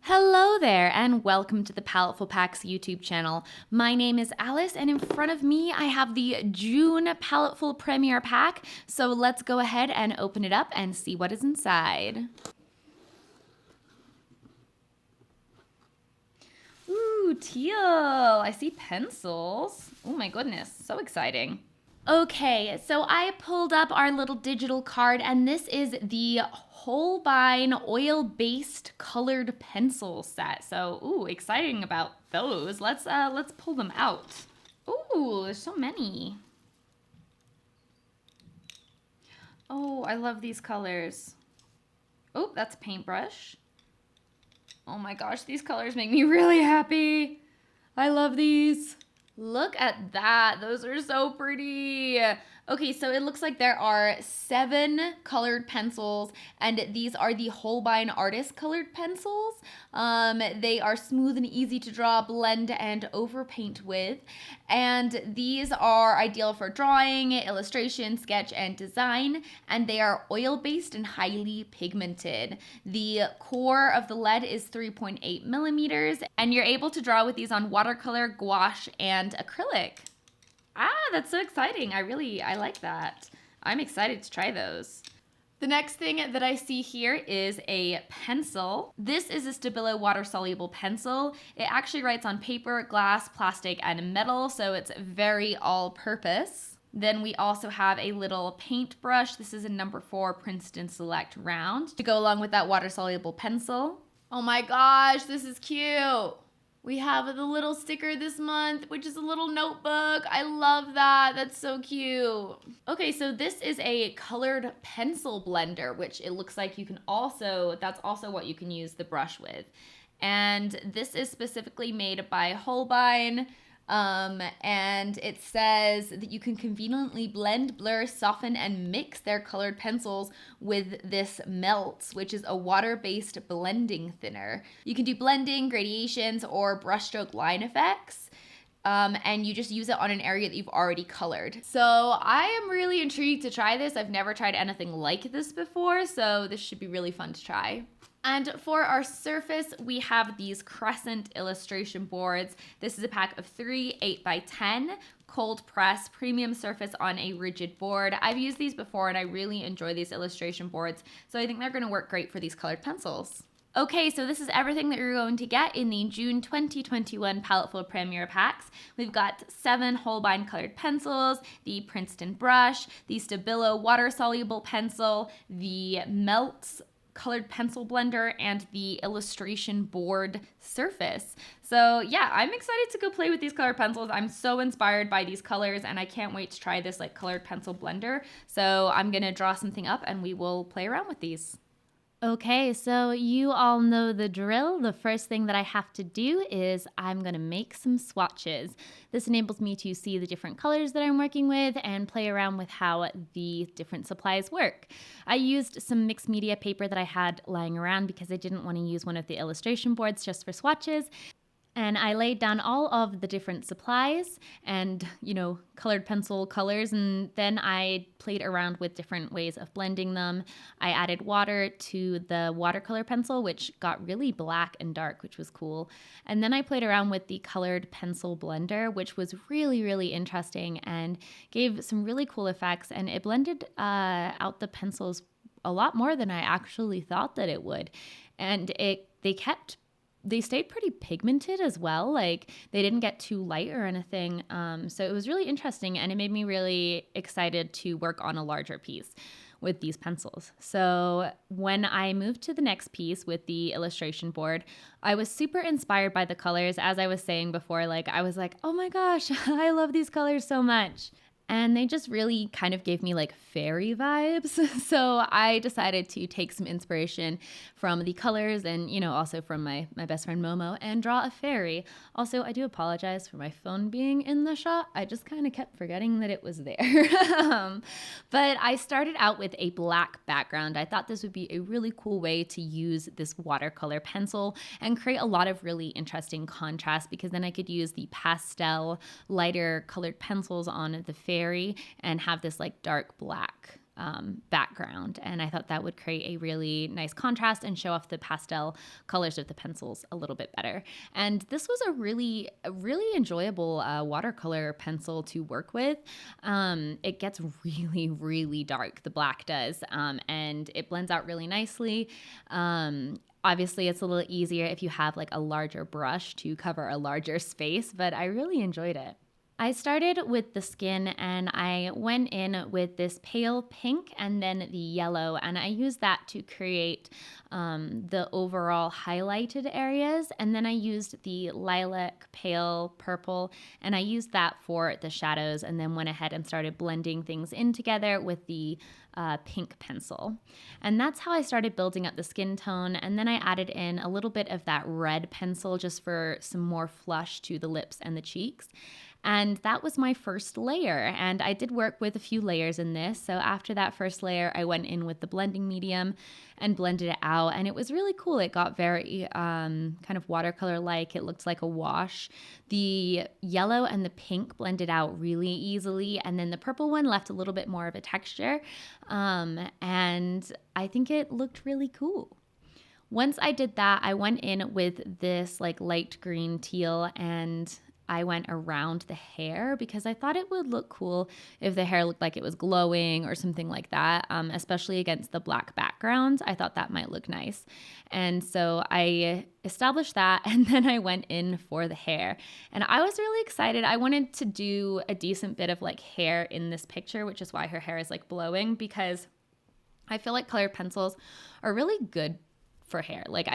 Hello there, and welcome to the Paletteful Packs YouTube channel. My name is Alice, and in front of me I have the June Paletteful Premiere Pack. So let's go ahead and open it up and see what is inside. Ooh, teal. I see pencils. Oh my goodness, so exciting. Okay, so I pulled up our little digital card, and this is the Holbein oil-based colored pencil set. So, ooh, exciting about those. Let's pull them out. Ooh, there's so many. Oh, I love these colors. Oh, that's a paintbrush. Oh my gosh, these colors make me really happy. I love these. Look at that. Those are so pretty. Okay, so it looks like there are 7 colored pencils, and these are the Holbein artist colored pencils. They are smooth and easy to draw, blend, and overpaint with. And these are ideal for drawing, illustration, sketch, and design. And they are oil-based and highly pigmented. The core of the lead is 3.8 millimeters, and you're able to draw with these on watercolor, gouache, and acrylic. Ah, that's so exciting. I like that. I'm excited to try those. The next thing that I see here is a pencil. This is a Stabilo water-soluble pencil. It actually writes on paper, glass, plastic, and metal, so it's very all-purpose. Then we also have a little paintbrush. This is a number 4 Princeton Select Round to go along with that water-soluble pencil. Oh my gosh, this is cute. We have the little sticker this month, which is a little notebook. I love that. That's so cute. Okay, so this is a colored pencil blender, which it looks like you can also, that's also what you can use the brush with. And this is specifically made by Holbein. And it says that you can conveniently blend, blur, soften, and mix their colored pencils with this Melts, which is a water-based blending thinner. You can do blending, gradations, or brushstroke line effects. And you just use it on an area that you've already colored. So I am really intrigued to try this. I've never tried anything like this before, so this should be really fun to try. And for our surface, we have these crescent illustration boards. This is a pack of 3 8x10 cold press premium surface on a rigid board. I've used these before and I really enjoy these illustration boards, so I think they're going to work great for these colored pencils. Okay, so this is everything that you're going to get in the June 2021 Paletteful Premiere Packs. We've got 7 Holbein colored pencils, the Princeton brush, the Stabilo water-soluble pencil, the Melts colored pencil blender, and the illustration board surface. So yeah, I'm excited to go play with these colored pencils. I'm so inspired by these colors and I can't wait to try this like colored pencil blender. So I'm gonna draw something up and we will play around with these. Okay, so you all know the drill. The first thing that I have to do is I'm going to make some swatches. This enables me to see the different colors that I'm working with and play around with how the different supplies work. I used some mixed media paper that I had lying around because I didn't want to use one of the illustration boards just for swatches. And I laid down all of the different supplies and, colored pencil colors, and then I played around with different ways of blending them. I added water to the watercolor pencil, which got really black and dark, which was cool. And then I played around with the colored pencil blender, which was really, really interesting and gave some really cool effects, and it blended out the pencils a lot more than I actually thought that it would. And they stayed pretty pigmented as well. Like they didn't get too light or anything. So it was really interesting and it made me really excited to work on a larger piece with these pencils. So when I moved to the next piece with the illustration board, I was super inspired by the colors. As I was saying before, I was like, oh my gosh, I love these colors so much. And they just really kind of gave me fairy vibes. So I decided to take some inspiration from the colors and, also from my best friend Momo and draw a fairy. Also, I do apologize for my phone being in the shot. I just kind of kept forgetting that it was there. But I started out with a black background. I thought this would be a really cool way to use this watercolor pencil and create a lot of really interesting contrast, because then I could use the pastel, lighter colored pencils on the fairy and have this dark black background. And I thought that would create a really nice contrast and show off the pastel colors of the pencils a little bit better. And this was a really enjoyable watercolor pencil to work with. It gets really, really dark, the black does, and it blends out really nicely. Obviously, it's a little easier if you have like a larger brush to cover a larger space, but I really enjoyed it. I started with the skin and I went in with this pale pink and then the yellow, and I used that to create the overall highlighted areas. And then I used the lilac pale purple and I used that for the shadows, and then went ahead and started blending things in together with the pink pencil. And that's how I started building up the skin tone. And then I added in a little bit of that red pencil just for some more flush to the lips and the cheeks. And that was my first layer. And I did work with a few layers in this. So after that first layer, I went in with the blending medium and blended it out. And it was really cool. It got very kind of watercolor-like. It looked like a wash. The yellow and the pink blended out really easily. And then the purple one left a little bit more of a texture. And I think it looked really cool. Once I did that, I went in with this like light green teal, and I went around the hair because I thought it would look cool if the hair looked like it was glowing or something like that, especially against the black background. I thought that might look nice. And so I established that, and then I went in for the hair. And I was really excited. I wanted to do a decent bit of like hair in this picture, which is why her hair is like blowing, because I feel like colored pencils are really good for hair. Like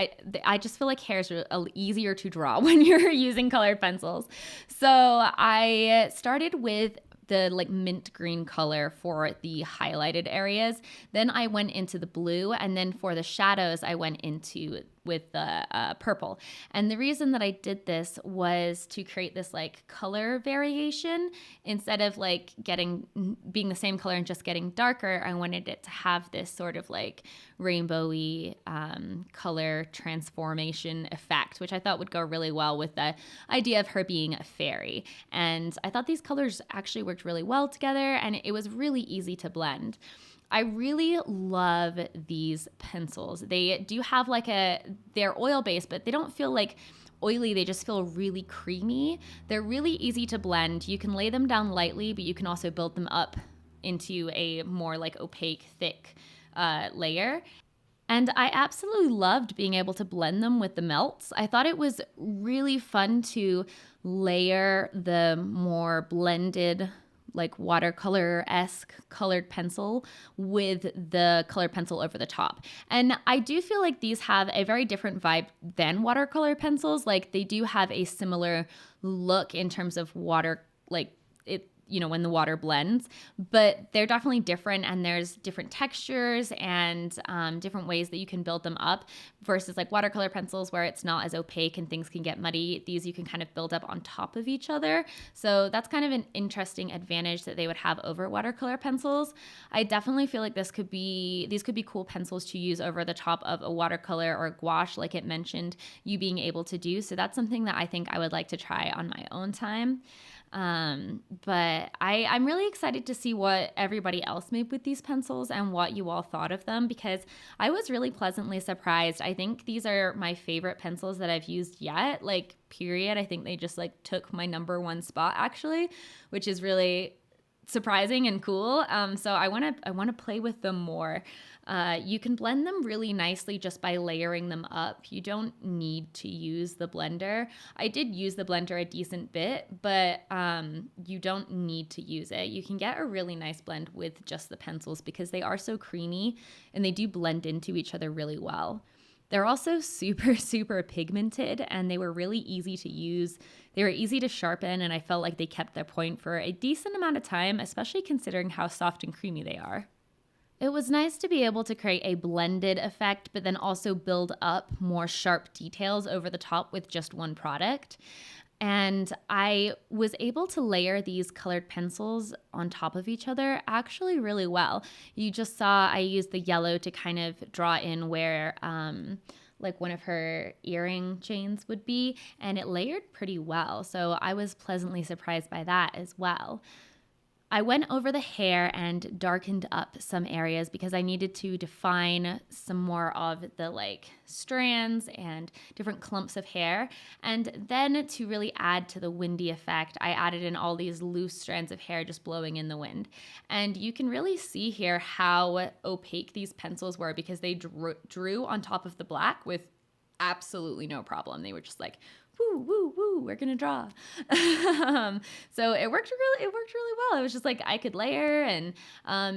I just feel like hair is easier to draw when you're using colored pencils. So I started with the like mint green color for the highlighted areas. Then I went into the blue, and then for the shadows I went into with the purple. And the reason that I did this was to create this like color variation. Instead of like being the same color and just getting darker, I wanted it to have this sort of like rainbowy color transformation effect, which I thought would go really well with the idea of her being a fairy. And I thought these colors actually worked really well together, and it was really easy to blend. I really love these pencils. They do have they're oil-based, but they don't feel like oily. They just feel really creamy. They're really easy to blend. You can lay them down lightly, but you can also build them up into a more like opaque, thick layer. And I absolutely loved being able to blend them with the melts. I thought it was really fun to layer the more blended, like watercolor-esque colored pencil with the colored pencil over the top. And I do feel like these have a very different vibe than watercolor pencils. Like they do have a similar look in terms of water, like it, when the water blends, but they're definitely different, and there's different textures and different ways that you can build them up versus like watercolor pencils where it's not as opaque and things can get muddy. These you can kind of build up on top of each other. So that's kind of an interesting advantage that they would have over watercolor pencils. I definitely feel like these could be cool pencils to use over the top of a watercolor or gouache, like it mentioned you being able to do. So that's something that I think I would like to try on my own time. But I'm really excited to see what everybody else made with these pencils and what you all thought of them, because I was really pleasantly surprised. I think these are my favorite pencils that I've used yet, like period. I think they just like took my number one spot actually, which is really surprising and cool. So I want to play with them more. You can blend them really nicely just by layering them up. You don't need to use the blender. I did use the blender a decent bit, but you don't need to use it. You can get a really nice blend with just the pencils because they are so creamy and they do blend into each other really well. They're also super, super pigmented, and they were really easy to use. They were easy to sharpen, and I felt like they kept their point for a decent amount of time, especially considering how soft and creamy they are. It was nice to be able to create a blended effect, but then also build up more sharp details over the top with just one product. And I was able to layer these colored pencils on top of each other actually really well. You just saw I used the yellow to kind of draw in where like one of her earring chains would be, and it layered pretty well. So I was pleasantly surprised by that as well. I went over the hair and darkened up some areas because I needed to define some more of the like strands and different clumps of hair. And then to really add to the windy effect, I added in all these loose strands of hair just blowing in the wind. And you can really see here how opaque these pencils were because they drew on top of the black with absolutely no problem. They were just like, woo, woo, woo, we're gonna draw. So it worked really well. It was just like I could layer, and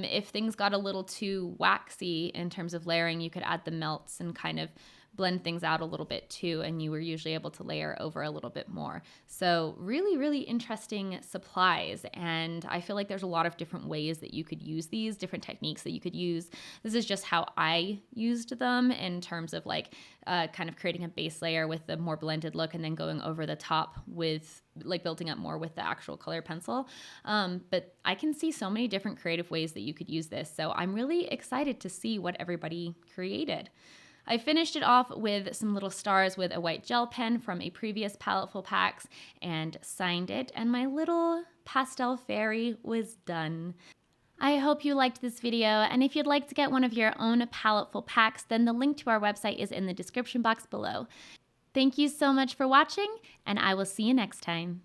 if things got a little too waxy in terms of layering, you could add the melts and kind of blend things out a little bit too, and you were usually able to layer over a little bit more. So really interesting supplies, and I feel like there's a lot of different ways that you could use these, different techniques that you could use. This is just how I used them in terms of like kind of creating a base layer with a more blended look and then going over the top with like building up more with the actual color pencil. But I can see so many different creative ways that you could use this. So I'm really excited to see what everybody created. I finished it off with some little stars with a white gel pen from a previous Paletteful packs and signed it, and my little pastel fairy was done. I hope you liked this video, and if you'd like to get one of your own Paletteful packs, then the link to our website is in the description box below. Thank you so much for watching, and I will see you next time.